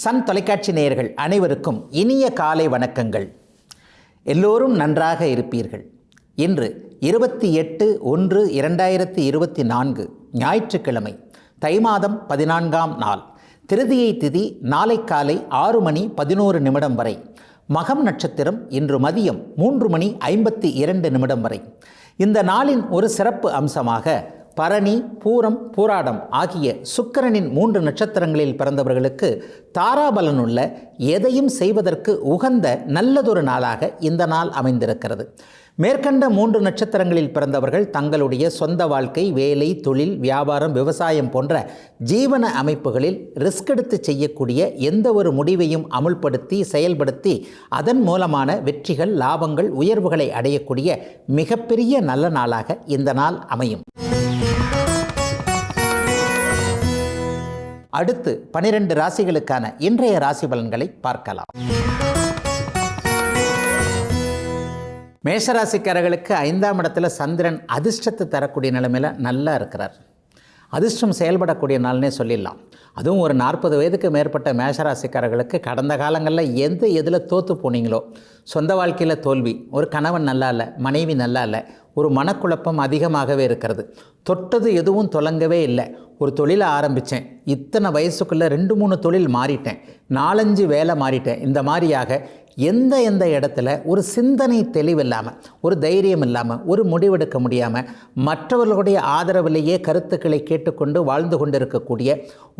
Sun தொலைக்காட்சி நேயர்கள் அனைவருக்கும் இனிய காலை வணக்கங்கள். எல்லோரும் நன்றாக இருப்பீர்கள். இன்று 28/1/2024 ஞாயிற்றுக்கிழமை, தை மாதம் 14ஆம் நாள், திருதியை திதி நாளை காலை 6:11 வரை, மகம் நட்சத்திரம் இன்று மதியம் 3:52 வரை. இந்த நாளின் ஒரு சிறப்பு அம்சமாக பரணி, பூரம், பூராடம் ஆகிய சுக்கிரனின் 3 நட்சத்திரங்களில் பிறந்தவர்களுக்கு தாராபலனுள்ள எதையும் செய்வதற்கு உகந்த நல்லதொரு நாளாக இந்த நாள் அமைந்திருக்கிறது. மேற்கண்ட 3 நட்சத்திரங்களில் பிறந்தவர்கள் தங்களுடைய சொந்த வாழ்க்கை, வேலை, தொழில், வியாபாரம், விவசாயம் போன்ற ஜீவன அமைப்புகளில் ரிஸ்க் எடுத்து செய்யக்கூடிய எந்த ஒரு முடிவையும் அமுல்படுத்தி செயல்படுத்தி அதன் மூலமான வெற்றிகள், லாபங்கள், உயர்வுகளை அடையக்கூடிய மிகப்பெரிய நல்ல நாளாக இந்த நாள் அமையும். அடுத்து 12 ராசிகளுக்கான இன்றைய ராசி பலன்களை பார்க்கலாம். மேஷராசிக்காரர்களுக்கு 5ஆம் இடத்துல சந்திரன் அதிர்ஷ்டத்தை தரக்கூடிய நிலைமையில் நல்லா இருக்கிறார். அதிர்ஷ்டம் செயல்படக்கூடிய நாள்னே சொல்லிடலாம். அதுவும் ஒரு 40 வயதுக்கு மேற்பட்ட மேஷராசிக்காரர்களுக்கு கடந்த காலங்களில் எதில் தோற்று போனீங்களோ, சொந்த வாழ்க்கையில் தோல்வி, ஒரு கணவன் நல்லா இல்லை, மனைவி நல்லா இல்லை, ஒரு மனக்குழப்பம் அதிகமாகவே இருக்கிறது, தொட்டது எதுவும் தொடங்கவே இல்லை, ஒரு தொழிலை ஆரம்பித்தேன், இத்தனை வயசுக்குள்ளே 2-3 தொழில் மாறிட்டேன், 4-5 வேலை மாறிட்டேன், இந்த மாதிரியாக எந்த இடத்துல ஒரு சிந்தனை தெளிவில்லாமல், ஒரு தைரியம் இல்லாமல், ஒரு முடிவெடுக்க முடியாமல், மற்றவர்களுடைய ஆதரவிலேயே கருத்துக்களை கேட்டுக்கொண்டு வாழ்ந்து கொண்டு இருக்கக்கூடிய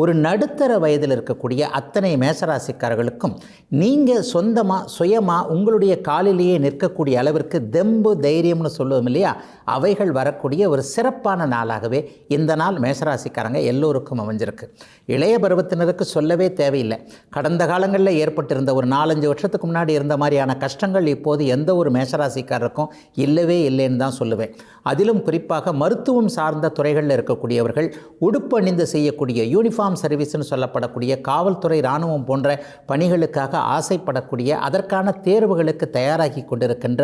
ஒரு நடுத்தர வயதில் இருக்கக்கூடிய அத்தனை மேஷராசிக்காரர்களுக்கும் நீங்கள் சொந்தமாக சுயமாக உங்களுடைய காலிலேயே நிற்கக்கூடிய அளவிற்கு தெம்பு, தைரியம்னு சொல்லுவோம் இல்லையா, அவைகள் வரக்கூடிய ஒரு சிறப்பான நாளாகவே இந்த நாள் மேஷராசிக்காரங்க எல்லோருக்கும் அமைஞ்சிருக்கு. இளைய பருவத்தினருக்கு சொல்லவே தேவையில்லை. கடந்த காலங்களில் ஏற்பட்டிருந்த ஒரு 4-5 வருஷத்துக்கு முன்னாடி இருந்த மாதிரியான கஷ்டங்கள் இப்போது எந்த ஒரு மேஷராசிக்காரருக்கும் இல்லவே இல்லைன்னு தான் சொல்லுவேன். அதிலும் குறிப்பாக மருத்துவம் சார்ந்த துறைகளில் இருக்கக்கூடியவர்கள், உடுப்பு அணிந்து செய்யக்கூடிய யூனிஃபார்ம் சர்வீஸ்னு சொல்லப்படக்கூடிய காவல்துறை, இராணுவம் போன்ற பணிகளுக்காக ஆசைப்படக்கூடிய, அதற்கான தேர்வுகளுக்கு தயாராகி கொண்டிருக்கின்ற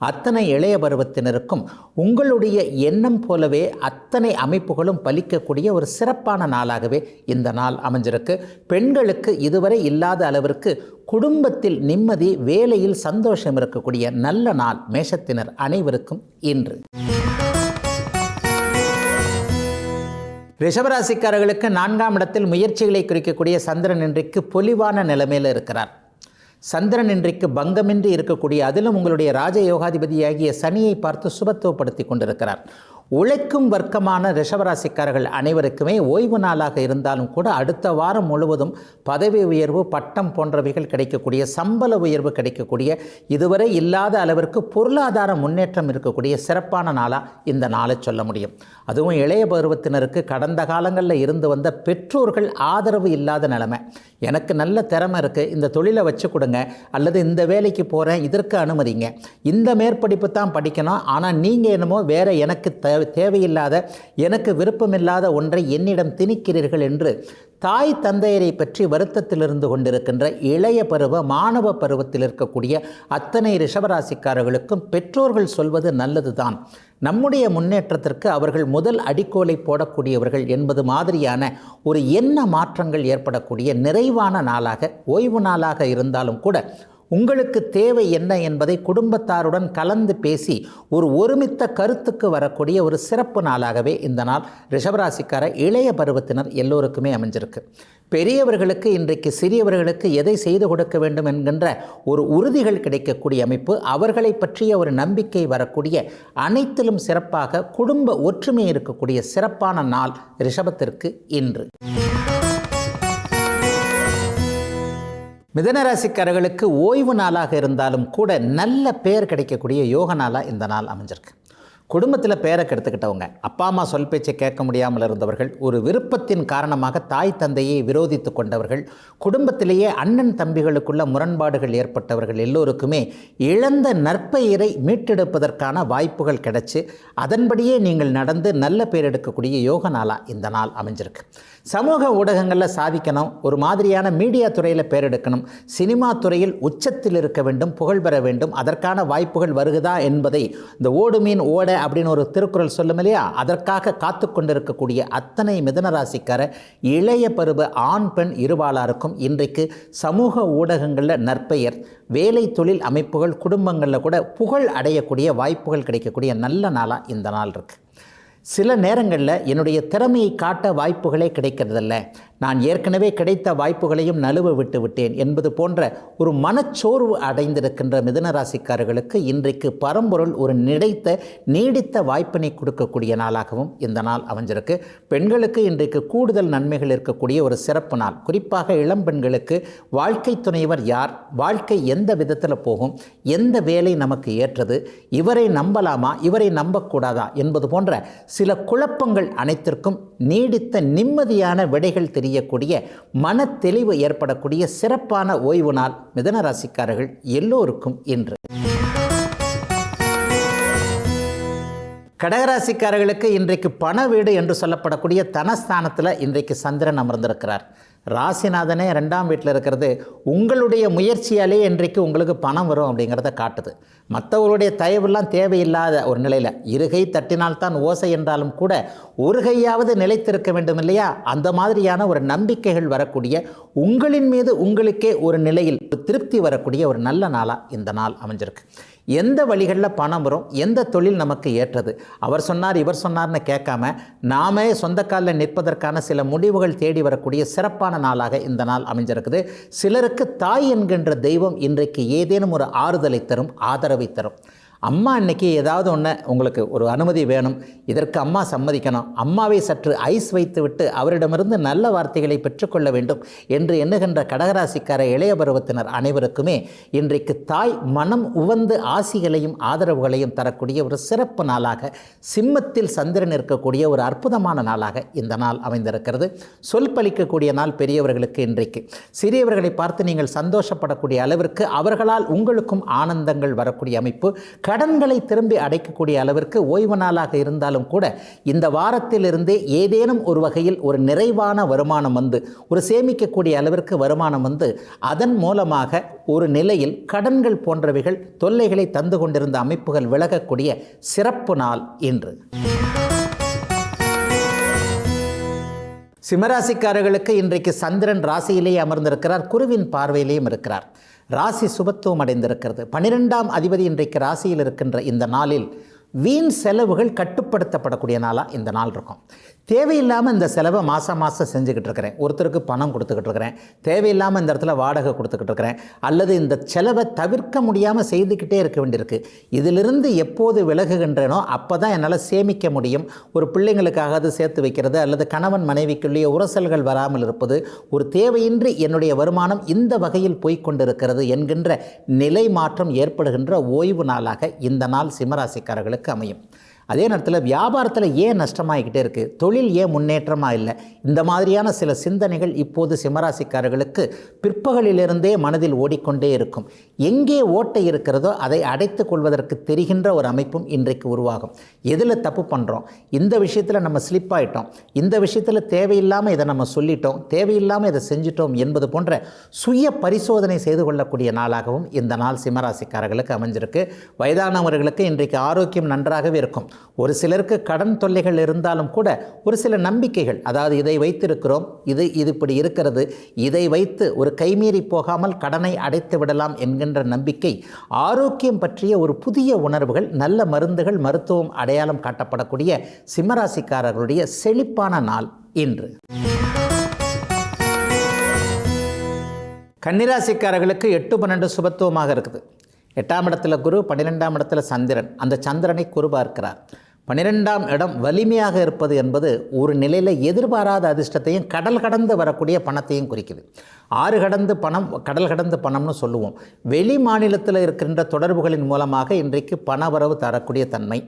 அத்தனை இளைய பருவத்தினருக்கும் உங்களுடைய எண்ணம் போலவே அத்தனை அமைப்புகளும் பலிக்கக்கூடிய ஒரு சிறப்பான நாளாகவே இந்த நாள் அமைஞ்சிருக்கு. பெண்களுக்கு இதுவரை இல்லாத அளவிற்கு குடும்பத்தில் நிம்மதி, வேலையில் சந்தோஷம் இருக்கக்கூடிய நல்ல நாள் மேஷத்தினர் அனைவருக்கும் இன்று. ரிஷபராசிக்காரர்களுக்கு 4ஆம் இடத்தில் முயற்சிகளை குறிக்கக்கூடிய சந்திரன் இன்றைக்கு பொலிவான நிலைமையில் இருக்கிறார். சந்திரன் இன்றைக்கு பங்கமின்றி இருக்கக்கூடிய, அதிலும் உங்களுடைய ராஜயோகாதிபதியாகிய சனியை பார்த்து சுபத்துவப்படுத்தி கொண்டிருக்கிறார். உழைக்கும் வர்க்கமான ரிஷபராசிக்காரர்கள் அனைவருக்குமே ஓய்வு நாளாக இருந்தாலும் கூட அடுத்த வாரம் முழுவதும் பதவி உயர்வு, பட்டம் போன்றவைகள் கிடைக்கக்கூடிய, சம்பள உயர்வு கிடைக்கக்கூடிய, இதுவரை இல்லாத அளவிற்கு பொருளாதார முன்னேற்றம் இருக்கக்கூடிய சிறப்பான நாளாக இந்த நாளை சொல்ல முடியும். அதுவும் இளைய பருவத்தினருக்கு கடந்த காலங்களில் இருந்து வந்த பெற்றோர்கள் ஆதரவு இல்லாத நிலைமை, எனக்கு நல்ல திறமை இருக்குது, இந்த தொழிலை வச்சு கொடுங்க, அல்லது இந்த வேலைக்கு போகிறேன், இதற்கு அனுமதிங்க, இந்த மேற்படிப்பு தான் படிக்கணும், ஆனால் நீங்கள் என்னமோ வேறு எனக்கு தேவையில்லாத, எனக்கு விருப்பமில்லாத ஒன்றை என்னிடம் திணிக்கிறீர்கள் என்று தாய் தந்தையரை பற்றி வருத்தத்தில் இருந்து கொண்டிருக்கின்ற இளைய பருவ மாணவ பருவத்தில் இருக்கக்கூடிய அத்தனை ரிஷபராசிக்காரர்களுக்கும் பெற்றோர்கள் சொல்வது நல்லதுதான், நம்முடைய முன்னேற்றத்திற்கு அவர்கள் முதல் அடிக்கோலை போடக்கூடியவர்கள் என்பது மாதிரியான ஒரு எண்ண மாற்றங்கள் ஏற்படக்கூடிய நிறைவான நாளாக, ஓய்வு நாளாக இருந்தாலும் கூட உங்களுக்கு தேவை என்ன என்பதை குடும்பத்தாருடன் கலந்து பேசி ஒரு ஒருமித்த கருத்துக்கு வரக்கூடிய ஒரு சிறப்பு நாளாகவே இந்த நாள் ரிஷபராசிக்கார இளைய பருவத்தினர் எல்லோருக்குமே அமைஞ்சிருக்கு. பெரியவர்களுக்கு இன்றைக்கு சிறியவர்களுக்கு எதை செய்து கொடுக்க வேண்டும் என்கின்ற ஒரு உறுதிகள் கிடைக்கக்கூடிய அமைப்பு, அவர்களை பற்றிய ஒரு நம்பிக்கை வரக்கூடிய, அனைத்திலும் சிறப்பாக குடும்ப ஒற்றுமை இருக்கக்கூடிய சிறப்பான நாள் ரிஷபத்திற்கு இன்று. மிதனராசிக்காரர்களுக்கு ஓய்வு நாளாக இருந்தாலும் கூட நல்ல பெயர் கிடைக்கக்கூடிய யோக நாளாக இந்த நாள் அமைஞ்சிருக்கு. குடும்பத்தில் பேரை கெடுத்துக்கிட்டவங்க, அப்பா அம்மா சொல் பேச்சை கேட்க முடியாமல் இருந்தவர்கள், ஒரு விருப்பத்தின் காரணமாக தாய் தந்தையை விரோதித்து கொண்டவர்கள், குடும்பத்திலேயே அண்ணன் தம்பிகளுக்குள்ள முரண்பாடுகள் ஏற்பட்டவர்கள் எல்லோருக்குமே இழந்த நற்பெயரை மீட்டெடுப்பதற்கான வாய்ப்புகள் கிடைச்சி அதன்படியே நீங்கள் நடந்து நல்ல பெயர் எடுக்கக்கூடிய யோக நாளாக இந்த நாள் அமைஞ்சிருக்கு. சமூக ஊடகங்களில் சாதிக்கணும், ஒரு மாதிரியான மீடியா துறையில் பேர் எடுக்கணும், சினிமா துறையில் உச்சத்தில் இருக்க வேண்டும், புகழ் பெற வேண்டும், அதற்கான வாய்ப்புகள் வருகுதா என்பதை இந்த ஓடு மீன் ஓட அப்படின்னு ஒரு திருக்குறள் சொல்லும் இல்லையா, அதற்காக காத்து கொண்டிருக்கக்கூடிய அத்தனை மிதுன ராசிக்கார இளைய பருவ ஆண் பெண் இருபாலாருக்கும் இன்றைக்கு சமூக ஊடகங்களில் நற்பெயர், வேலை தொழில் அமைப்புகள், குடும்பங்களில் கூட புகழ் அடையக்கூடிய வாய்ப்புகள் கிடைக்கக்கூடிய நல்ல நாளாக இந்த நாள் இருக்குது. சில நேரங்களில் என்னுடைய திறமையை காட்ட வாய்ப்புகளே கிடைக்கிறதில்ல, நான் ஏற்கனவே கிடைத்த வாய்ப்புகளையும் நழுவ விட்டு விட்டேன் என்பது போன்ற ஒரு மனச்சோர்வு அடைந்திருக்கின்ற மிதுன ராசிக்காரர்களுக்கு இன்றைக்கு பரம்பொருள் ஒரு நீடித்த வாய்ப்பினை கொடுக்கக்கூடிய நாளாகவும் இந்த நாள் அமைஞ்சிருக்கு. பெண்களுக்கு இன்றைக்கு கூடுதல் நன்மைகள் இருக்கக்கூடிய ஒரு சிறப்பு நாள். குறிப்பாக இளம் பெண்களுக்கு வாழ்க்கை துணைவர் யார், வாழ்க்கை எந்த விதத்தில் போகும், எந்த வேலை நமக்கு ஏற்றது, இவரை நம்பலாமா இவரை நம்பக்கூடாதா என்பது போன்ற சில குழப்பங்கள் அனைத்திற்கும் நீடித்த நிம்மதியான விடைகள் தெரியக்கூடிய மன தெளிவு ஏற்படக்கூடிய சிறப்பான ஓய்வு நாள் மிதுன ராசிக்காரர்கள் எல்லோருக்கும் இன்று. கடகராசிக்காரர்களுக்கு இன்றைக்கு பண வீடு என்று சொல்லப்படக்கூடிய தனஸ்தானத்தில் இன்றைக்கு சந்திரன் அமர்ந்திருக்கிறார். ராசிநாதனே 2ஆம் வீட்டில் இருக்கிறது உங்களுடைய முயற்சியாலே இன்றைக்கு உங்களுக்கு பணம் வரும் அப்படிங்கிறத காட்டுது. மற்றவர்களுடைய தயவுலாம் தேவையில்லாத ஒரு நிலையில் இருகை தட்டினால்தான் ஓசை என்றாலும் கூட ஒரு கையாவது நிலைத்திருக்க வேண்டும் இல்லையா, அந்த மாதிரியான ஒரு நம்பிக்கைகள் வரக்கூடிய, உங்களின் மீது உங்களுக்கே ஒரு நிலையில் திருப்தி வரக்கூடிய ஒரு நல்ல நாளாக இந்த நாள் அமைஞ்சிருக்கு. எந்த வழிகளில் பணம் வரும், எந்த தொழில் நமக்கு ஏற்றது, அவர் சொன்னார் இவர் சொன்னார்னு கேட்காம நாமே சொந்த காலில் நிற்பதற்கான சில முடிவுகள் தேடி வரக்கூடிய சிறப்பான நாளாக இந்த நாள் அமைஞ்சிருக்குது. சிலருக்கு தாய் என்கின்ற தெய்வம் இன்றைக்கு ஏதேனும் ஒரு ஆறுதலை தரும், ஆதரவை தரும். அம்மா இன்னைக்கு ஏதாவது ஒன்று உங்களுக்கு ஒரு அனுமதி வேணும், இதற்கு அம்மா சம்மதிக்கணும், அம்மாவை சற்று ஐஸ் வைத்து விட்டு அவரிடமிருந்து நல்ல வார்த்தைகளை பெற்றுக்கொள்ள வேண்டும் என்று எண்ணுகின்ற கடகராசிக்கார இளைய பருவத்தினர் அனைவருக்குமே இன்றைக்கு தாய் மனம் உவந்து ஆசிகளையும் ஆதரவுகளையும் தரக்கூடிய ஒரு சிறப்பு நாளாக, சிம்மத்தில் சந்திரன் இருக்கக்கூடிய ஒரு அற்புதமான நாளாக இந்த நாள் அமைந்திருக்கிறது. சொல் பலிக்கக்கூடிய நாள் பெரியவர்களுக்கு இன்றைக்கு. சிறியவர்களை பார்த்து நீங்கள் சந்தோஷப்படக்கூடிய அளவிற்கு அவர்களால் உங்களுக்கும் ஆனந்தங்கள் வரக்கூடிய அமைப்பு. கடன்களை திரும்பி அடைக்கக்கூடிய அளவிற்கு ஓய்வு நாளாக இருந்தாலும் கூட இந்த வாரத்திலிருந்தே ஏதேனும் ஒரு வகையில் ஒரு நிறைவான வருமானம் வந்து, ஒரு சேமிக்கக்கூடிய அளவிற்கு வருமானம் வந்து, அதன் மூலமாக ஒரு நிலையில் கடன்கள் போன்றவைகள் தொல்லைகளை தந்து கொண்டிருந்த அமைப்புகள் விலகக்கூடிய சிறப்பு நாள் இன்று. சிம்மராசிக்காரர்களுக்கு இன்றைக்கு சந்திரன் ராசியிலேயே அமர்ந்திருக்கிறார், குருவின் பார்வையிலேயும் இருக்கிறார். ராசி சுபத்துவம் அடைந்திருக்கிறது. 12ஆம் அதிபதி இன்றைக்கு ராசியில் இருக்கின்ற இந்த நாளில் வீண் செலவுகள் கட்டுப்படுத்தப்படக்கூடிய நாளாக இந்த நாள் இருக்கும். தேவையில்லாமல் இந்த செலவை மாதம் செஞ்சுக்கிட்டு இருக்கிறேன், ஒருத்தருக்கு பணம் கொடுத்துக்கிட்டு இருக்கிறேன், தேவையில்லாமல் இந்த இடத்துல வாடகை கொடுத்துக்கிட்டு இருக்கிறேன், அல்லது இந்த செலவை தவிர்க்க முடியாமல் செய்துக்கிட்டே இருக்க வேண்டியிருக்கு. இதிலிருந்து எப்போது விலகுகின்றனோ அப்போ தான் என்னால் சேமிக்க முடியும். ஒரு பிள்ளைங்களுக்காக அது சேர்த்து வைக்கிறது, அல்லது கணவன் மனைவிக்குள்ளேயே உரசல்கள் வராமல் இருப்பது, ஒரு தேவையின்றி என்னுடைய வருமானம் இந்த வகையில் போய்கொண்டிருக்கிறது என்கின்ற நிலை மாற்றம் ஏற்படுகின்ற ஓய்வு நாளாக இந்த நாள் சிம்மராசிக்காரர்களுக்கு அமையும். அதே நேரத்தில் வியாபாரத்தில் ஏன் நஷ்டமாகிக்கிட்டே இருக்குது, தொழில் ஏன் முன்னேற்றமாக இல்லை, இந்த மாதிரியான சில சிந்தனைகள் இப்போது சிம்மராசிக்காரர்களுக்கு பிற்பகலிலிருந்தே மனதில் ஓடிக்கொண்டே இருக்கும். எங்கே ஓட்டை இருக்கிறதோ அதை அடைத்து கொள்வதற்கு தெரிகின்ற ஒரு அமைப்பும் இன்றைக்கு உருவாகும். எதில் தப்பு பண்ணுறோம், இந்த விஷயத்தில் நம்ம ஸ்லிப் ஆகிட்டோம், இந்த விஷயத்தில் தேவையில்லாமல் இதை நம்ம சொல்லிட்டோம், தேவையில்லாமல் இதை செஞ்சிட்டோம் என்பது போன்ற சுய பரிசோதனை செய்து கொள்ளக்கூடிய நாளாகவும் இந்த நாள் சிம்மராசிக்காரர்களுக்கு அமைஞ்சிருக்கு. வயதானவர்களுக்கு இன்றைக்கு ஆரோக்கியம் நன்றாகவே இருக்கும். ஒரு சிலருக்கு கடன் தொல்லைகள் இருந்தாலும் கூட ஒரு சில நம்பிக்கைகள், அதாவது இதை வைத்திருக்கிறோம், இது இப்படி இருக்கிறது, இதை வைத்து ஒரு கைமீறி போகாமல் கடனை அடைத்து விடலாம் என்கின்ற நம்பிக்கை, ஆரோக்கியம் பற்றிய ஒரு புதிய உணர்வுகள், நல்ல மருந்துகள், மருத்துவம் அடையாளம் காட்டப்படக்கூடிய சிம்மராசிக்காரர்களுடைய செழிப்பான நாள் இன்று. கன்னிராசிக்காரர்களுக்கு 8-12 சுபத்துவமாக இருக்குது. 8ஆம் இடத்துல குரு, 12ஆம் இடத்துல சந்திரன். அந்த சந்திரனை குரு பார்க்கிறார். 12ஆம் இடம் வலிமையாக இருப்பது என்பது ஒரு நிலையில் எதிர்பாராத அதிர்ஷ்டத்தையும் கடல் கடந்து வரக்கூடிய பணத்தையும் குறிக்குது. ஆறு கடந்து பணம், கடல் கடந்து பணம்னு சொல்லுவோம். வெளி மாநிலத்தில் இருக்கின்ற தொடர்புகளின் மூலமாக இன்றைக்கு பண வரவு தரக்கூடிய தன்மை.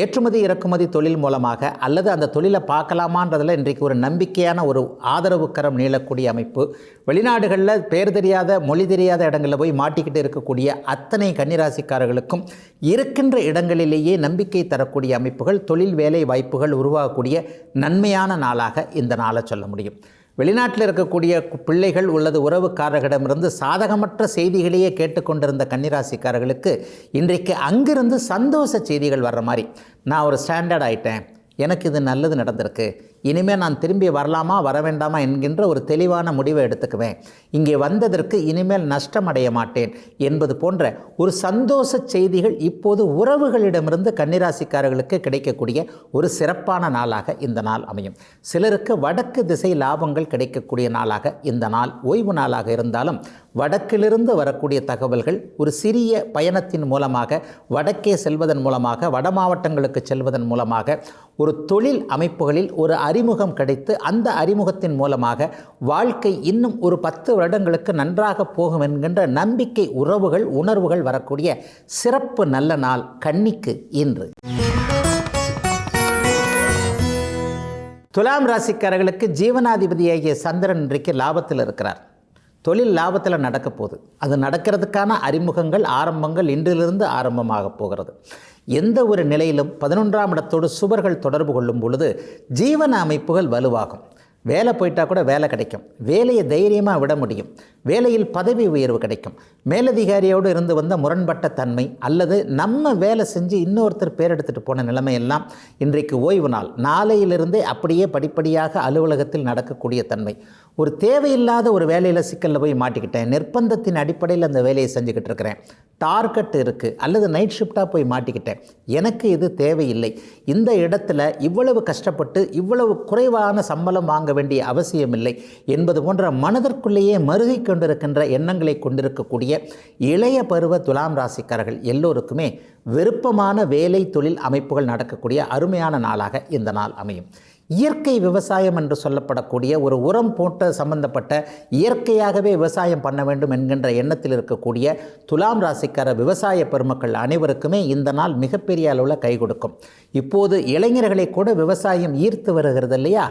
ஏற்றுமதி இறக்குமதி தொழில் மூலமாக அல்லது அந்த தொழிலை பார்க்கலாமான்றதில் இன்றைக்கு ஒரு நம்பிக்கையான ஒரு ஆதரவு கரம் நீளக்கூடிய அமைப்பு. வெளிநாடுகளில் பேர் தெரியாத மொழி தெரியாத இடங்களில் போய் மாட்டிக்கிட்டு இருக்கக்கூடிய அத்தனை கன்னிராசிக்காரர்களுக்கும் இருக்கின்ற இடங்களிலேயே நம்பிக்கை தரக்கூடிய அமைப்புகள், தொழில் வேலை வாய்ப்புகள் உருவாகக்கூடிய நன்மையான நாளாக இந்த நாளை சொல்ல முடியும். வெளிநாட்டில் இருக்கக்கூடிய பிள்ளைகள் உள்ளது உறவுக்காரர்களிடமிருந்து சாதகமற்ற செய்திகளையே கேட்டுக்கொண்டிருந்த கன்னிராசிக்காரர்களுக்கு இன்றைக்கு அங்கிருந்து சந்தோஷ செய்திகள் வர்ற மாதிரி, நான் ஒரு ஸ்டாண்டர்ட் ஆகிட்டேன், எனக்கு இது நல்லது நடந்திருக்கு, இனிமேல் நான் திரும்பி வரலாமா வர வேண்டாமா என்கின்ற ஒரு தெளிவான முடிவை எடுத்துக்குவேன், இங்கே வந்ததற்கு இனிமேல் நஷ்டம் அடைய மாட்டேன் என்பது போன்ற ஒரு சந்தோஷ செய்திகள் இப்போது உறவுகளிடமிருந்து கன்னிராசிக்காரர்களுக்கு கிடைக்கக்கூடிய ஒரு சிறப்பான நாளாக இந்த நாள் அமையும். சிலருக்கு வடக்கு திசை லாபங்கள் கிடைக்கக்கூடிய நாளாக இந்த நாள் ஓய்வு நாளாக இருந்தாலும் வடக்கிலிருந்து வரக்கூடிய தகவல்கள் ஒரு சிறிய பயணத்தின் மூலமாக வடக்கே செல்வதன் மூலமாக வட மாவட்டங்களுக்கு செல்வதன் மூலமாக ஒரு தொழில் அமைப்புகளில் ஒரு அறிமுகம் கிடைத்து அந்த அறிமுகத்தின் மூலமாக வாழ்க்கை இன்னும் ஒரு 10 வருடங்களுக்கு நன்றாக போகும் என்கின்ற நம்பிக்கை உறவுகள் உணர்வுகள் வரக்கூடிய சிறப்பு நல்ல நாள் கன்னிக்கு இன்று. துலாம் ராசிக்காரர்களுக்கு ஜீவனாதிபதியாகிய சந்திரன் இன்றைக்கு லாபத்தில் இருக்கிறார். தொழில் லாபத்தில் நடக்க போகுது. அது நடக்கிறதுக்கான அறிமுகங்கள் ஆரம்பங்கள் இன்றிலிருந்து ஆரம்பமாக போகிறது. எந்த ஒரு நிலையிலும் 11ஆம் இடத்தோடு சுபர்கள் தொடர்பு கொள்ளும் பொழுது ஜீவன அமைப்புகள் வலுவாகும். வேலை போயிட்டால் கூட வேலை கிடைக்கும், வேலையை தைரியமாக விட முடியும், வேலையில் பதவி உயர்வு கிடைக்கும், மேலதிகாரியோடு இருந்து வந்த முரண்பட்ட தன்மை அல்லது நம்ம வேலை செஞ்சு இன்னொருத்தர் பேர் எடுத்துகிட்டு போன நிலைமையெல்லாம் இன்றைக்கு ஓய்வு நாள், நாளையிலிருந்தே அப்படியே படிப்படியாக அலுவலகத்தில் நடக்கக்கூடிய தன்மை. ஒரு தேவையில்லாத ஒரு வேலையில் சிக்கலில் போய் மாட்டிக்கிட்டேன், நிர்பந்தத்தின் அடிப்படையில் அந்த வேலையை செஞ்சுக்கிட்டு இருக்கிறேன், டார்கெட் இருக்குது அல்லது நைட் ஷிஃப்டாக போய் மாட்டிக்கிட்டேன், எனக்கு இது தேவையில்லை, இந்த இடத்துல இவ்வளவு கஷ்டப்பட்டு இவ்வளவு குறைவான சம்பளம் வாங்க வேண்டிய அவசியமில்லை என்பது போன்ற மனதிற்குள்ளேயே மருகி கொண்டிருக்கின்ற எண்ணங்களை கொண்டிருக்கக்கூடிய இளைய பருவ துலாம் ராசிக்காரர்கள் எல்லோருக்குமே விருப்பமான வேலை தொழில் அமைப்புகள் நடக்கக்கூடிய அருமையான நாளாக இந்த நாள் அமையும். இயற்கை விவசாயம் என்று சொல்லப்படக்கூடிய ஒரு உரம் போட்ட சம்பந்தப்பட்ட இயற்கையாகவே விவசாயம் பண்ண வேண்டும் என்கின்ற எண்ணத்தில் இருக்கக்கூடிய துலாம் ராசிக்கார விவசாய பெருமக்கள் அனைவருக்குமே இந்த நாள் மிகப்பெரிய அளவில் கை கொடுக்கும். இப்போது இளைஞர்களை கூட விவசாயம் ஈர்த்து வருகிறது இல்லையா?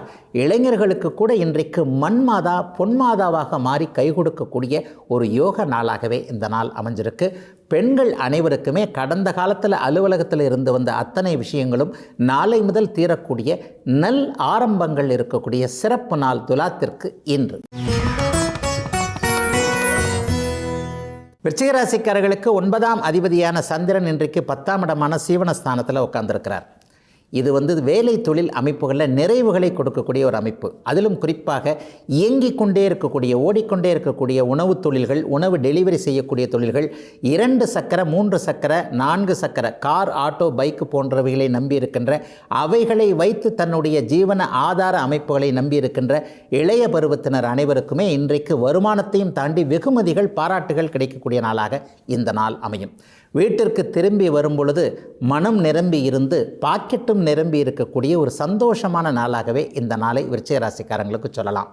இளைஞர்களுக்கு கூட இன்றைக்கு மண்மாதா பொன்மாதாவாக மாறி கை கொடுக்கக்கூடிய ஒரு யோக நாளாகவே இந்த நாள் அமைஞ்சிருக்கு. பெண்கள் அனைவருக்குமே கடந்த காலத்தில் அலுவலகத்தில் இருந்து வந்த அத்தனை விஷயங்களும் நாளை முதல் தீரக்கூடிய நல் ஆரம்பங்கள் இருக்கக்கூடிய சிறப்பு நாள் துலாத்திற்கு இன்று. விருச்சிக ராசிக்காரர்களுக்கு 9ஆம் அதிபதியான சந்திரன் இன்றைக்கு 10ஆம் இடமான சீவனஸ்தானத்தில் உட்கார்ந்திருக்கிறார். இது வேலை தொழில் அமைப்புகளில் நிறைவுகளை கொடுக்கக்கூடிய ஒரு அமைப்பு. அதிலும் குறிப்பாக இயங்கிக் கொண்டே இருக்கக்கூடிய ஓடிக்கொண்டே இருக்கக்கூடிய உணவு தொழில்கள், உணவு டெலிவரி செய்யக்கூடிய தொழில்கள், 2 சக்கர 3 சக்கர 4 சக்கர கார் ஆட்டோ பைக்கு போன்றவைகளை நம்பியிருக்கின்ற அவைகளை வைத்து தன்னுடைய ஜீவன ஆதார அமைப்புகளை நம்பியிருக்கின்ற இளைய பருவத்தினர் அனைவருக்குமே இன்றைக்கு வருமானத்தையும் தாண்டி வெகுமதிகள் பாராட்டுகள் கிடைக்கக்கூடிய நாளாக இந்த நாள் அமையும். வீட்டிற்கு திரும்பி வரும் பொழுது மனம் நிரம்பி இருந்து பாக்கெட்டும் நிரம்பி இருக்கக்கூடிய ஒரு சந்தோஷமான நாளாகவே இந்த நாளை விருச்சிக ராசிக்காரங்களுக்கு சொல்லலாம்.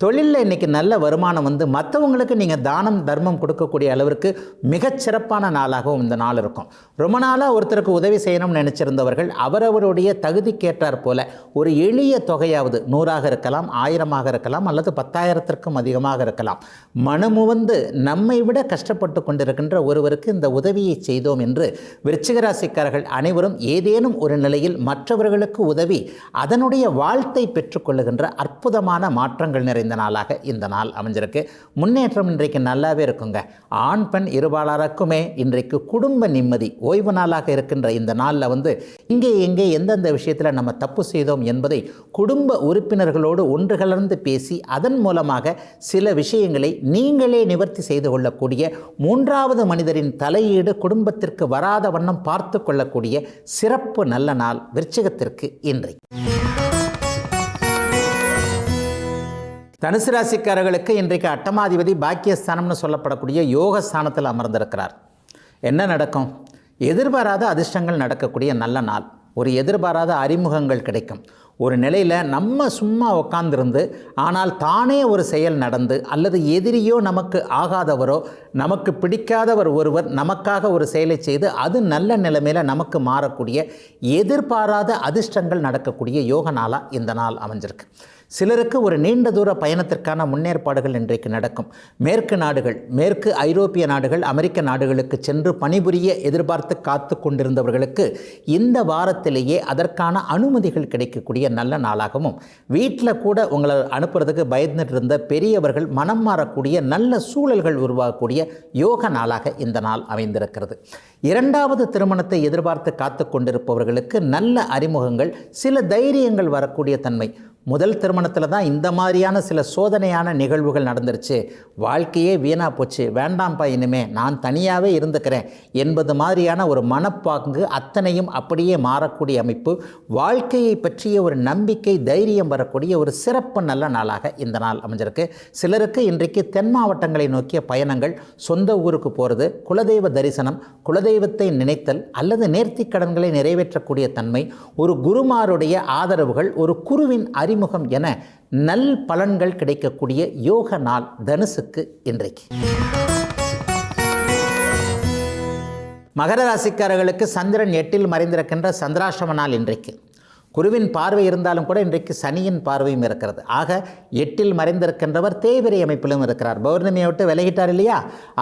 தொழிலில் இன்றைக்கி நல்ல வருமானம் மற்றவங்களுக்கு நீங்கள் தானம் தர்மம் கொடுக்கக்கூடிய அளவிற்கு மிகச்சிறப்பான நாளாகவும் இந்த நாள் இருக்கும். ரொம்ப நாளாக ஒருத்தருக்கு உதவி செய்யணும்னு நினச்சிருந்தவர்கள் அவரவருடைய தகுதிக்கேற்றார் போல ஒரு எளிய தொகையாவது 100ஆக இருக்கலாம், 1000ஆக இருக்கலாம் அல்லது 10,000த்திற்கும் அதிகமாக இருக்கலாம், மனமுவந்து நம்மை விட கஷ்டப்பட்டு கொண்டிருக்கின்ற ஒருவருக்கு இந்த உதவியை செய்தோம் என்று விருச்சிக ராசிக்காரர்கள் அனைவரும் ஏதேனும் ஒரு நிலையில் மற்றவர்களுக்கு உதவி அதனுடைய வாழ்த்தை பெற்றுக்கொள்ளுகின்ற அற்புதமான மாற்றங்கள் நிறைந்த நாளாக இந்த நாள் அமைஞ்சிருக்கு. முன்னேற்றம் இன்றைக்கு நல்லாவே இருக்குங்க. ஆண் பெண் இருபாலருக்குமே இன்றைக்கு குடும்ப நிம்மதி ஓய்வு நாளாக இருக்கின்ற இந்த நாளில் இங்கே எங்கே எந்தெந்த விஷயத்தில் நம்ம தப்பு செய்தோம் என்பதை குடும்ப உறுப்பினர்களோடு ஒன்று கலந்து பேசி அதன் மூலமாக சில விஷயங்களை நீங்களே நிவர்த்தி செய்து கொள்ளக்கூடிய 3வது மனிதரின் தலையீடு குடும்பத்திற்கு வராத வண்ணம் பார்த்து கொள்ளக்கூடிய சிறப்பு நல்ல நாள் விருச்சிகத்திற்கு இன்று. தனுசு ராசிக்காரர்களுக்கு இன்றைக்கு அட்டமாதிபதி பாக்கியஸ்தானம்னு சொல்லப்படக்கூடிய யோக ஸ்தானத்தில் அமர்ந்திருக்கிறார். என்ன நடக்கும்? எதிர்பாராத அதிர்ஷ்டங்கள் நடக்கக்கூடிய நல்ல நாள். ஒரு எதிர்பாராத அறிமுகங்கள் கிடைக்கும். ஒரு நிலையில் நம்ம சும்மா உட்கார்ந்திருந்து ஆனால் தானே ஒரு செயல் நடந்து அல்லது எதிரியோ நமக்கு ஆகாதவரோ நமக்கு பிடிக்காதவர் ஒருவர் நமக்காக ஒரு செயலை செய்து அது நல்ல நிலைமையில் நமக்கு மாறக்கூடிய எதிர்பாராத அதிர்ஷ்டங்கள் நடக்கக்கூடிய யோக நாளாக இந்த நாள் அமைஞ்சிருக்கு. சிலருக்கு ஒரு நீண்ட தூர பயணத்திற்கான முன்னேற்பாடுகள் இன்றைக்கு நடக்கும். மேற்கு நாடுகள், மேற்கு ஐரோப்பிய நாடுகள், அமெரிக்க நாடுகளுக்கு சென்று பணிபுரிய எதிர்பார்த்து காத்து கொண்டிருந்தவர்களுக்கு இந்த வாரத்திலேயே அதற்கான அனுமதிகள் கிடைக்கக்கூடிய நல்ல நாளாகவும், வீட்டில் கூட உங்களை அனுப்புறதுக்கு பயந்துட்டு இருந்த பெரியவர்கள் மனம் மாறக்கூடிய நல்ல சூழல்கள் உருவாகக்கூடிய யோக நாளாக இந்த நாள் அமைந்திருக்கிறது. இரண்டாவது திருமணத்தை எதிர்பார்த்து காத்து கொண்டிருப்பவர்களுக்கு நல்ல அறிமுகங்கள், சில தைரியங்கள் வரக்கூடிய தன்மை. முதல் திருமணத்தில் தான் இந்த மாதிரியான சில சோதனையான நிகழ்வுகள் நடந்துருச்சு, வாழ்க்கையே வீணாக போச்சு, வேண்டாம்ப்பா இனிமே நான் தனியாகவே இருந்துக்கிறேன் என்பது மாதிரியான ஒரு மனப்பாங்கு அத்தனையும் அப்படியே மாறக்கூடிய அமைப்பு, வாழ்க்கையை பற்றிய ஒரு நம்பிக்கை, தைரியம் வரக்கூடிய ஒரு சிறப்பு நல்ல நாளாக இந்த நாள் அமைஞ்சிருக்கு. சிலருக்கு இன்றைக்கு தென் மாவட்டங்களை நோக்கிய பயணங்கள், சொந்த ஊருக்கு போகிறது, குலதெய்வ தரிசனம், குலதெய்வத்தை நினைத்தல் அல்லது நேர்த்திக் கடன்களை நிறைவேற்றக்கூடிய தன்மை, ஒரு குருமாருடைய ஆதரவுகள், ஒரு குருவின் அறிமுகம் என நல் பலன்கள் கிடைக்கக்கூடிய யோக நாள் தனுசுக்கு இன்றைக்கு. மகர ராசிக்காரர்களுக்கு சந்திரன் 8இல் மறைந்திருக்கின்ற சந்திராஷ்டம நாள் இன்றைக்கு. குருவின் பார்வை இருந்தாலும் கூட இன்றைக்கு சனியின் பார்வையும் இருக்கிறது. ஆக 8இல் மறைந்திருக்கின்றவர் தேய்பிரை அமைப்பிலும் இருக்கிறார். பௌர்ணமியை விட்டு விலகிட்டார் இல்லையா?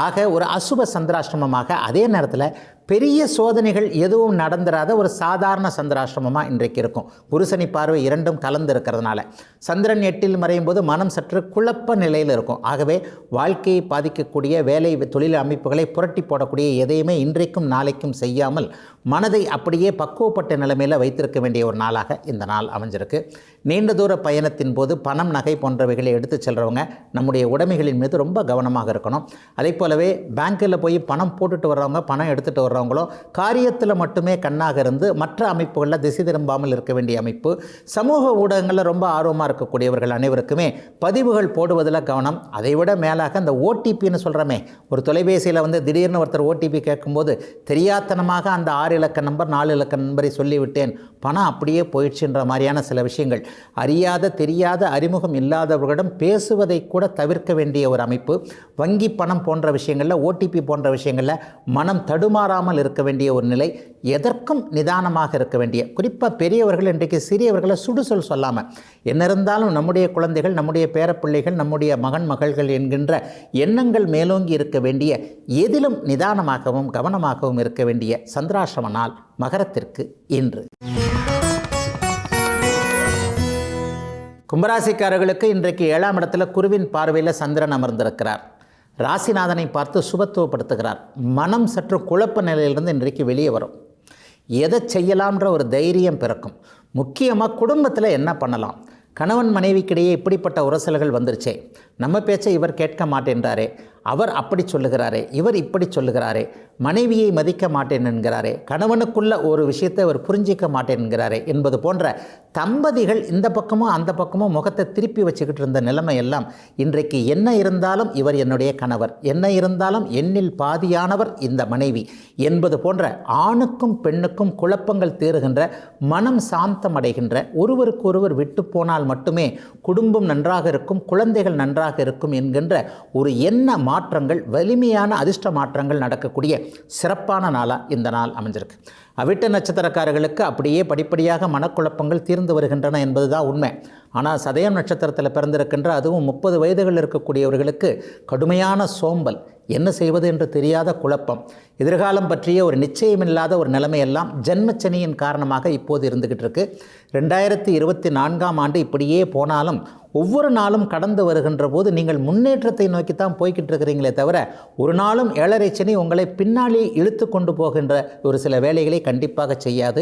ஆக ஒரு அசுப சந்திராஷ்டமமாக, அதே நேரத்தில் பெரிய சோதனைகள் எதுவும் நடந்துராத ஒரு சாதாரண சந்திராஷ்டமமாக இன்றைக்கு இருக்கும். குருசனி பார்வை இரண்டும் கலந்து இருக்கிறதுனால சந்திரன் 8இல் மறையும் போது மனம் சற்று குழப்ப நிலையில் இருக்கும். ஆகவே வாழ்க்கையை பாதிக்கக்கூடிய வேலை தொழில் அமைப்புகளை புரட்டி போடக்கூடிய எதையுமே இன்றைக்கும் நாளைக்கும் செய்யாமல் மனதை அப்படியே பக்குவப்பட்ட நிலைமையில் வைத்திருக்க வேண்டிய ஒரு நாளாக இந்த நாள் அமைஞ்சிருக்கு. நீண்ட தூர பயணத்தின் போது பணம், நகை போன்றவைகளை எடுத்து செல்கிறவங்க நம்முடைய உடைமைகளின் மீது ரொம்ப கவனமாக இருக்கணும். அதே போலவே பேங்க்கில் போய் பணம் போட்டுட்டு வர்றவங்க, பணம் எடுத்துகிட்டு வர்றவங்களோ காரியத்தில் மட்டுமே கண்ணாக இருந்து மற்ற அமைப்புகளில் திசை திரும்பாமல் இருக்க வேண்டிய அமைப்பு. சமூக ஊடகங்களில் ரொம்ப ஆர்வமாக இருக்கக்கூடியவர்கள் அனைவருக்குமே பதிவுகள் போடுவதில் கவனம். அதைவிட மேலாக அந்த ஓடிபின்னு சொல்கிறோமே, ஒரு தொலைபேசியில் திடீர்னு ஒருத்தர் ஓடிபி கேட்கும்போது தெரியாத்தனமாக அந்த 6 இலக்க நம்பர் 4 இலக்க நம்பரை சொல்லிவிட்டேன், பணம் அப்படியே போயிடுச்சுன்ற மாதிரியான சில விஷயங்கள், அறியாத தெரியாத அறிமுகம் இல்லாதவர்களிடம் பேசுவதை கூட தவிர்க்க வேண்டிய ஒரு அமைப்பு. வங்கி பணம் போன்ற விஷயங்களில், ஓடிபி போன்ற விஷயங்களில் மனம் தடுமாறாமல் இருக்க வேண்டிய ஒரு நிலை. எதற்கும் நிதானமாக இருக்க வேண்டிய, குறிப்பாக பெரியவர்கள் இன்றைக்கு சிறியவர்களை சுடுசொல் சொல்லாமல், என்ன இருந்தாலும் நம்முடைய குழந்தைகள், நம்முடைய பேரப்பிள்ளைகள், நம்முடைய மகன் மகள்கள் என்கின்ற எண்ணங்கள் மேலோங்கி இருக்க வேண்டிய, எதிலும் நிதானமாகவும் கவனமாகவும் இருக்க வேண்டிய சந்திராஷ்டம நாள் மகரத்திற்கு இன்று. கும்பராசிக்காரர்களுக்கு இன்றைக்கு 7ஆம் இடத்துல குருவின் பார்வையில் சந்திரன் அமர்ந்திருக்கிறார். ராசிநாதனை பார்த்து சுபத்துவப்படுத்துகிறார். மனம் சற்று குழப்ப நிலையிலிருந்து இன்றைக்கு வெளியே வரும். எதை செய்யலாம்ன்ற ஒரு தைரியம் பிறக்கும். முக்கியமாக குடும்பத்தில் என்ன பண்ணலாம், கணவன் மனைவிக்கிடையே இப்படிப்பட்ட உரசல்கள் வந்துருச்சே, நம்ம பேச்சை இவர் கேட்க மாட்டேன்றாரே, அவர் அப்படி சொல்லுகிறாரே, இவர் இப்படி சொல்லுகிறாரே, மனைவியை மதிக்க மாட்டேன் என்கிறாரே, கணவனுக்குள்ள ஒரு விஷயத்தை அவர் புரிஞ்சிக்க மாட்டேன் என்கிறாரே என்பது போன்ற தம்பதிகள் இந்த பக்கமும் அந்த பக்கமும் முகத்தை திருப்பி வச்சுக்கிட்டு இருந்த நிலைமை எல்லாம் இன்றைக்கு என்ன இருந்தாலும் இவர் என்னுடைய கணவர், என்ன இருந்தாலும் என்னில் பாதியானவர் இந்த மனைவி என்பது போன்ற ஆணுக்கும் பெண்ணுக்கும் குழப்பங்கள் தீருகின்ற, மனம் சாந்தம் அடைகின்ற, ஒருவருக்கு ஒருவர் விட்டு போனால் மட்டுமே குடும்பம் நன்றாக இருக்கும், குழந்தைகள் நன்றாக இருக்கும் என்கின்ற ஒரு எண்ண மாற்றங்கள், வலிமையான அதிர்ஷ்ட மாற்றங்கள் நடக்கக்கூடிய சிறப்பான நாளாக இந்த நாள் அமைஞ்சிருக்கு. அவிட்ட நட்சத்திரக்காரர்களுக்கு அப்படியே படிப்படியாக மனக்குழப்பங்கள் தீர்ந்து வருகின்றன என்பதுதான் உண்மை. ஆனால் சதயம் நட்சத்திரத்தில் பிறந்திருக்கின்ற, அதுவும் 30 வயதுகள் இருக்கக்கூடியவர்களுக்கு கடுமையான சோம்பல், என்ன செய்வது என்று தெரியாத குழப்பம், எதிர்காலம் பற்றிய ஒரு நிச்சயமில்லாத ஒரு நிலைமையெல்லாம் ஜென்மச்சனியின் காரணமாக இப்போது இருந்துக்கிட்டு இருக்கு. 2024ஆம் ஆண்டு இப்படியே போனாலும் ஒவ்வொரு நாளும் கடந்து வருகின்ற போது நீங்கள் முன்னேற்றத்தை நோக்கித்தான் போய்கிட்டு இருக்கிறீங்களே தவிர, ஒரு நாளும் 7.5 சனி உங்களை பின்னாலே இழுத்து கொண்டு போகின்ற ஒரு சில வேலைகளை கண்டிப்பாக செய்யாது.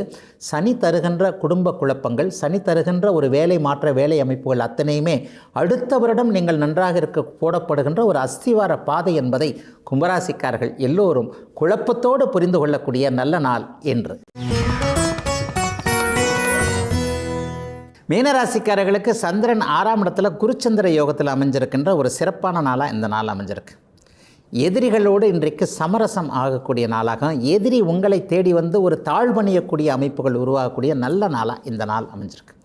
சனி தருகின்ற குடும்ப குழப்பங்கள், சனி தருகின்ற ஒரு வேலை மாற்ற வேலை அமைப்புகள் அத்தனையுமே அடுத்த வருடம் நீங்கள் நன்றாக இருக்க போடப்படுகின்ற ஒரு அஸ்திவார பாதை என்பதை கும்பராசிக்காரர்கள் எல்லோரும் குழப்பத்தோடு புரிந்து கொள்ளக்கூடிய நல்ல நாள் என்று. மீனராசிக்காரர்களுக்கு சந்திரன் 6ஆம் இடத்துல குருச்சந்திர யோகத்தில் அமைஞ்சிருக்கின்ற ஒரு சிறப்பான நாளாக இந்த நாள் அமைஞ்சிருக்கு. எதிரிகளோடு இன்றைக்கு சமரசம் ஆகக்கூடிய நாளாக, எதிரி உங்களை தேடி வந்து ஒரு தாழ்வணியக்கூடிய அமைப்புகள் உருவாகக்கூடிய நல்ல நாளாக இந்த நாள் அமைஞ்சிருக்கு.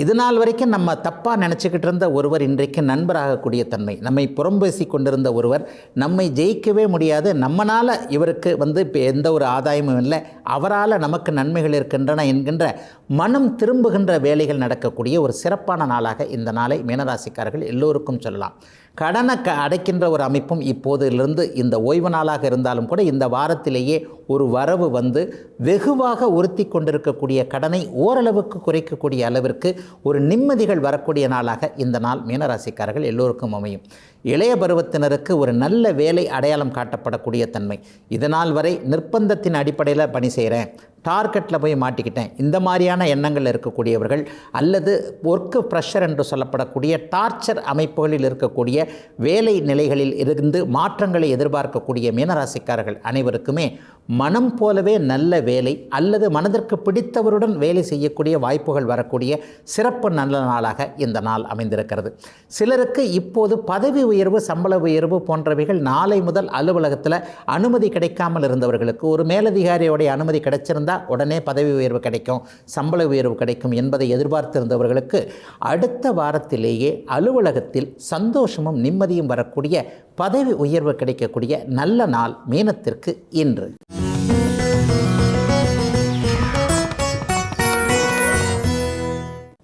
இது நாள் வரைக்கும் நம்ம தப்பாக நினச்சிக்கிட்டு இருந்த ஒருவர் இன்றைக்கு நண்பராகக்கூடிய தன்மை, நம்மை புறம்பேசி கொண்டிருந்த ஒருவர் நம்மை ஜெயிக்கவே முடியாது, நம்மளால் இவருக்கு இப்போ எந்த ஒரு ஆதாயமும் இல்லை, அவரால் நமக்கு நன்மைகள் இருக்கின்றன என்கின்ற மனம் திரும்புகின்ற வேலைகள் நடக்கக்கூடிய ஒரு சிறப்பான நாளாக இந்த நாளை மீனராசிக்காரர்கள் எல்லோருக்கும் சொல்லலாம். கடனை அடைக்கின்ற ஒரு அமைப்பும் இப்போதிலிருந்து இந்த ஓய்வு நாளாக இருந்தாலும் கூட இந்த வாரத்திலேயே ஒரு வரவு வெகுவாக உறுத்தி கொண்டிருக்கக்கூடிய கடனை ஓரளவுக்கு குறைக்கக்கூடிய அளவிற்கு ஒரு நிம்மதிகள் வரக்கூடிய நாளாக இந்த நாள் மீனராசிக்காரர்கள் எல்லோருக்கும் அமையும். இளைய பருவத்தினருக்கு ஒரு நல்ல வேலை அடையாளம் காட்டப்படக்கூடிய தன்மை. இதனால் வரை நிர்பந்தத்தின் அடிப்படையில் பணி செய்கிறேன், டார்கெட்டில் போய் மாட்டிக்கிட்டேன், இந்த மாதிரியான எண்ணங்கள் இருக்கக்கூடியவர்கள் அல்லது ஒர்க்கு ப்ரெஷர் என்று சொல்லப்படக்கூடிய டார்ச்சர் அமைப்புகளில் இருக்கக்கூடிய வேலை நிலைகளில் இருந்து மாற்றங்களை எதிர்பார்க்கக்கூடிய மீனராசிக்காரர்கள் அனைவருக்குமே மனம் போலவே நல்ல வேலை அல்லது மனதிற்கு பிடித்தவருடன் வேலை செய்யக்கூடிய வாய்ப்புகள் வரக்கூடிய சிறப்பு நல்ல நாளாக இந்த நாள் அமைந்திருக்கிறது. சிலருக்கு இப்போது பதவி உயர்வு, சம்பள உயர்வு போன்றவைகள் நாளை முதல் அலுவலகத்தில் அனுமதி கிடைக்காமல் இருந்தவர்களுக்கு ஒரு மேலதிகாரியோடைய அனுமதி கிடைச்சிருந்தால் உடனே பதவி உயர்வு கிடைக்கும், சம்பள உயர்வு கிடைக்கும் என்பதை எதிர்பார்த்திருந்தவர்களுக்கு அடுத்த வாரத்திலேயே அலுவலகத்தில் சந்தோஷமும் நிம்மதியும் வரக்கூடிய பதவி உயர்வு கிடைக்கக்கூடிய நல்ல நாள் மீனத்திற்கு இன்று.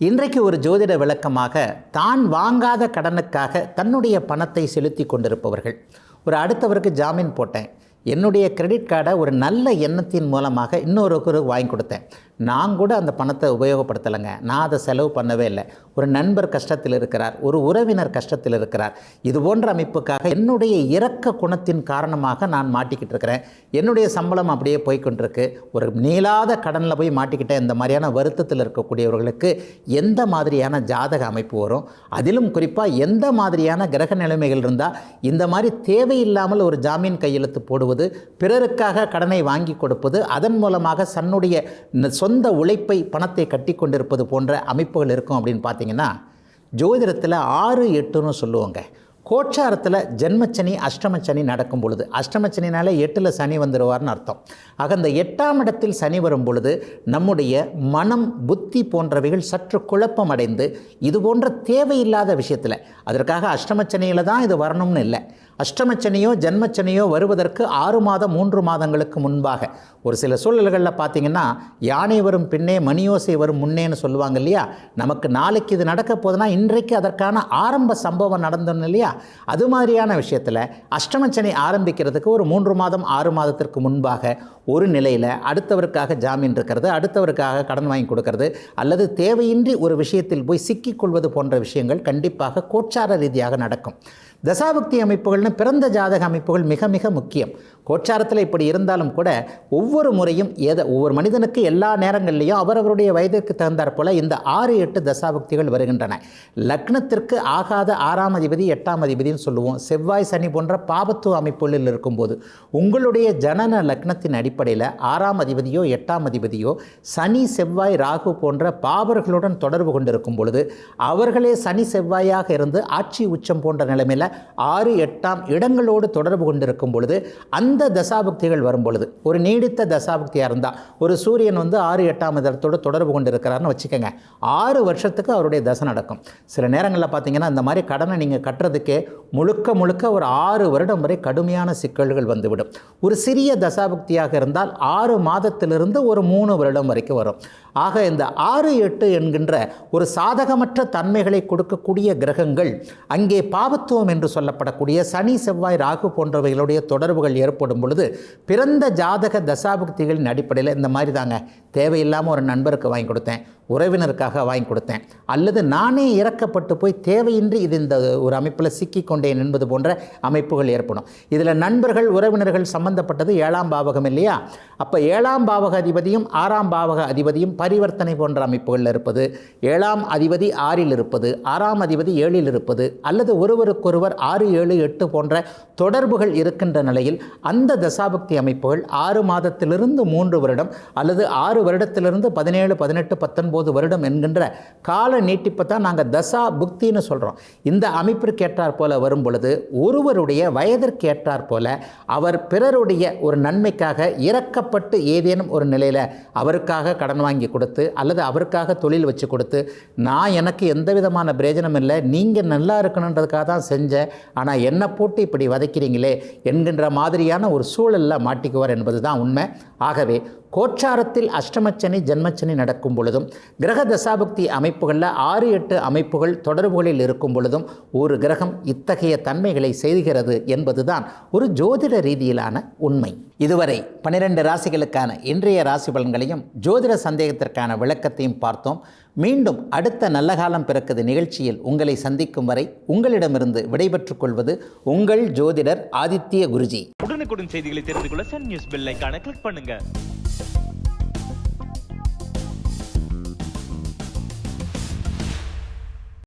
இன்றைக்கு ஒரு ஜோதிட விளக்கமாக, தான் வாங்காத கடனுக்காக தன்னுடைய பணத்தை செலுத்தி கொண்டிருப்பவர்கள், ஒரு அடுத்தவருக்கு ஜாமீன் போட்டேன், என்னுடைய கிரெடிட் கார்டை ஒரு நல்ல எண்ணத்தின் மூலமாக இன்னொருவருக்கு வாங்கி கொடுத்தேன், நான் கூட அந்த பணத்தை உபயோகப்படுத்தலைங்க, நான் அதை செலவு பண்ணவே இல்லை, ஒரு நண்பர் கஷ்டத்தில் இருக்கிறார், ஒரு உறவினர் கஷ்டத்தில் இருக்கிறார், இது போன்ற அமைப்புக்காக என்னுடைய இரக்க குணத்தின் காரணமாக நான் மாட்டிக்கிட்டு இருக்கிறேன், என்னுடைய சம்பளம் அப்படியே போய்கொண்டிருக்கு, ஒரு நீளாத கடனில் போய் மாட்டிக்கிட்டேன், இந்த மாதிரியான வருத்தத்தில் இருக்கக்கூடியவர்களுக்கு எந்த மாதிரியான ஜாதக அமைப்பு வரும், அதிலும் குறிப்பாக எந்த மாதிரியான கிரக நிலைமைகள் இருந்தால் இந்த மாதிரி தேவையில்லாமல் ஒரு ஜாமீன் கையெழுத்து போடுவது, பிறருக்காக கடனை வாங்கி கொடுப்பது, அதன் மூலமாக தன்னுடைய சொந்த உழைப்பை பணத்தை கட்டி கொண்டிருப்பது போன்ற அமைப்புகள் இருக்கும் அப்படின்னு பார்த்தீங்கன்னா, ஜோதிடத்தில் 6-8ன்னு சொல்லுவாங்க. கோச்சாரத்தில் ஜென்மச்சனி அஷ்டமச்சனி நடக்கும் பொழுது, அஷ்டமச்சனினாலே 8ல் சனி வந்துடுவார்னு அர்த்தம். ஆக அந்த 8ஆம் இடத்தில் சனி வரும் பொழுது நம்முடைய மனம், புத்தி போன்றவைகள் சற்று குழப்பம் அடைந்து இது போன்ற தேவையில்லாத விஷயத்தில், அதற்காக அஷ்டமச்சனியில் தான் இது வரணும்னு இல்லை, அஷ்டமச்சனியோ ஜென்மச்சனியோ வருவதற்கு 6 மாதம் 3 மாதங்களுக்கு முன்பாக ஒரு சில சூழல்களில் பார்த்திங்கன்னா, யானை வரும் பின்னே மணியோசை வரும் முன்னேன்னு சொல்லுவாங்க இல்லையா, நமக்கு நாளைக்கு இது நடக்க போதுன்னா இன்றைக்கு அதற்கான ஆரம்ப சம்பவம் நடந்தோன்னு இல்லையா, அது மாதிரியான விஷயத்தில் அஷ்டமச்சனி ஆரம்பிக்கிறதுக்கு ஒரு 3 மாதம் 6 மாதத்திற்கு முன்பாக ஒரு நிலையில் அடுத்தவருக்காக ஜாமீன் இருக்கிறது, அடுத்தவருக்காக கடன் வாங்கி கொடுக்கறது, அல்லது தேவையின்றி ஒரு விஷயத்தில் போய் சிக்கிக்கொள்வது போன்ற விஷயங்கள் கண்டிப்பாக கோச்சார ரீதியாக நடக்கும். தசாபக்தி அமைப்புகள்னு பிறந்த ஜாதக அமைப்புகள் மிக மிக முக்கியம். கோச்சாரத்தில் இப்படி இருந்தாலும் கூட ஒவ்வொரு முறையும் ஒவ்வொரு மனிதனுக்கு எல்லா நேரங்கள்லையும் அவரவருடைய வயதிற்கு தகுந்தாற் போல இந்த 6-8 தசாபக்திகள் வருகின்றன. லக்னத்திற்கு ஆகாத 6ஆம் அதிபதி 8ஆம் அதிபதினு சொல்லுவோம். செவ்வாய் சனி போன்ற பாபத்துவ அமைப்புகளில் இருக்கும்போது உங்களுடைய ஜனன லக்னத்தின் அடிப்படையில் 6ஆம் அதிபதியோ 8ஆம் அதிபதியோ சனி செவ்வாய் ராகு போன்ற பாவர்களுடன் தொடர்பு கொண்டிருக்கும் பொழுது, அவர்களே சனி செவ்வாயாக இருந்து ஆட்சி உச்சம் போன்ற நிலைமையில் 6-8ஆம் இடங்களோடு தொடர்பு கொண்டிருக்கும் பொழுது, அந்த தசாபக்திகள் வரும் பொழுது, ஒரு நீடித்த தசாபக்தியாக இருந்தால், ஒரு சூரியன் 6-8ஆம் இடத்தோடு தொடர்பு கொண்டிருக்கிறாருன்னு வச்சுக்கோங்க, 6 வருஷத்துக்கு அவருடைய தசை நடக்கும். சில நேரங்களில் பார்த்தீங்கன்னா இந்த மாதிரி கடனை நீங்கள் கட்டுறதுக்கே முழுக்க முழுக்க ஒரு 6 வருடம் வரை கடுமையான சிக்கல்கள் வந்துவிடும். ஒரு சிறிய தசாபக்தியாக இருந்தால் 6 மாதத்திலிருந்து ஒரு 3 வருடம் வரைக்கும் வரும். ஆக இந்த 6-8 என்கின்ற ஒரு சாதகமற்ற தன்மைகளை கொடுக்கக்கூடிய கிரகங்கள், அங்கே பாவத்துவம் என்று சொல்லப்படக்கூடிய சனி செவ்வாய் ராகு போன்றவைகளுடைய தொடர்புகள் ஏற்படும் பொழுது, பிறந்த ஜாதக தசாபக்திகளின் அடிப்படையில் இந்த மாதிரி தாங்க, தேவையில்லாமல் ஒரு நண்பருக்கு வாங்கி கொடுத்தேன், உறவினருக்காக வாங்கி கொடுத்தேன், அல்லது நானே இறக்கப்பட்டு போய் தேவையின்றி இது இந்த ஒரு அமைப்பில் சிக்கிக்கொண்டேன் என்பது போன்ற அமைப்புகள் ஏற்படும். இதில் நண்பர்கள் உறவினர்கள் சம்பந்தப்பட்டது 7ஆம் பாவகம் இல்லையா, அப்போ 7ஆம் பாவக அதிபதியும் 6ஆம் பாவக அதிபதியும் பரிவர்த்தனை போன்ற அமைப்புகளில் இருப்பது, 7ஆம் அதிபதி 6இல் இருப்பது, 6ஆம் அதிபதி 7இல் இருப்பது, அல்லது ஒருவருக்கொருவர் 6, 7, 8 போன்ற தொடர்புகள் இருக்கின்ற நிலையில் அந்த தசாபக்தி அமைப்புகள் 6 மாதத்திலிருந்து 3 வருடம் அல்லது 6 வருடத்திலிருந்து 17, 18, 19 19 வருடம் என்கின்ற கால நீட்டிப்பை தான் நாங்கள் தசா புக்தின்னு சொல்கிறோம். இந்த அமைப்பிற்கு ஏற்றாற் போல வரும் பொழுது ஒருவருடைய வயதிற்கு ஏற்றாற் போல அவர் பிறருடைய ஒரு நன்மைக்காக இறக்கப்பட்டு ஏதேனும் ஒரு நிலையில் அவருக்காக கடன் வாங்கி கொடுத்து அல்லது அவருக்காக தொழில் வச்சு கொடுத்து நான் எனக்கு எந்த விதமான பிரயோஜனம் இல்லை, நீங்கள் நல்லா இருக்கணுன்றதுக்காக தான் செஞ்சேன், ஆனால் என்னை போட்டு இப்படி வதைக்கிறீங்களே என்கின்ற மாதிரியான ஒரு சூழலில் மாட்டிக்குவார் என்பது தான் உண்மை. ஆகவே கோச்சாரத்தில் அஷ்டமச்சனி ஜென்மச்சனி நடக்கும் பொழுதும் கிரக தசாபக்தி அமைப்புகளில் 6-8 அமைப்புகள் தொடர்புகளில் இருக்கும் பொழுதும் ஒரு கிரகம் இத்தகைய தன்மைகளை செய்கிறது என்பதுதான் ஒரு ஜோதிட ரீதியிலான உண்மை. இதுவரை 12 ராசிகளுக்கான இன்றைய ராசி பலன்களையும் ஜோதிட சந்தேகத்திற்கான விளக்கத்தையும் பார்த்தோம். மீண்டும் அடுத்த நல்ல காலம் பிறக்குது நிகழ்ச்சியில் உங்களை சந்திக்கும் வரை உங்களிடமிருந்து விடைபெற்றுக் கொள்வது உங்கள் ஜோதிடர் ஆதித்ய குருஜி. உடனுக்குடன் செய்திகளை தெரிந்து கொள்ள சன் நியூஸ் பெல் ஐகானை கிளிக் பண்ணுங்க.